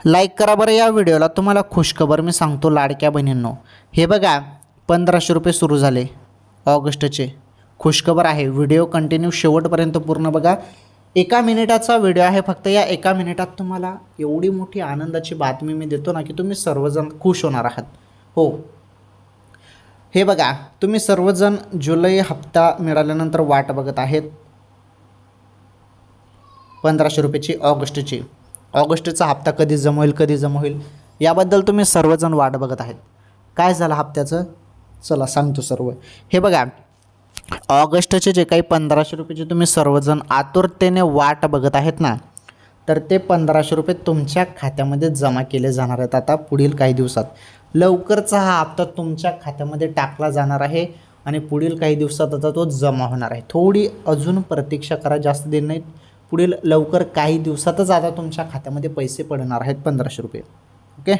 Like करा बरं या व्हिडिओला। तुम्हाला खुशखबर मी सांगतो लाडक्या बहिणींनो, हे बघा 1500 रुपये सुरू झाले ऑगस्टचे। खुशखबर आहे, व्हिडिओ कंटिन्यू शेवटपर्यंत पूर्ण बघा। 1 मिनिटाचा व्हिडिओ आहे फक्त। या 1 मिनिटात तुम्हाला एवढी मोठी आनंदाची बातमी मी देतो ना की तुम्ही सर्वजण खुश होणार आहात। हो, हे बघा तुम्ही सर्वजण जुलै हप्ता मिळाल्यानंतर वाट बघत आहेत 1500 रुपयाची ऑगस्टची। ऑगस्टचा हप्ता कधी जमा होईल याबद्दल तुम्ही सर्वजण वाट बघत आहेत। काय झालं हप्त्याचं, चला सांगतो सर्व। हे बघा ऑगस्टचे जे काही 1500 रुपयाची तुम्ही सर्वजण आतुरतेने वाट बघत आहेत ना, तर ते 1500 रुपये तुमच्या खात्यामध्ये जमा केले जाणार आहेत आता पुढील काही दिवसात। लवकरचा हा हप्ता तुमच्या खात्यामध्ये टाकला जाणार आहे आणि पुढील काही दिवसात आता तो जमा होणार आहे। थोडी अजून प्रतीक्षा करा, जास्त दिन नाहीत, पुढील लवकर काही दिवसातच आता तुमच्या खात्यामध्ये पैसे पडणार आहेत 1500 रुपये। ओके।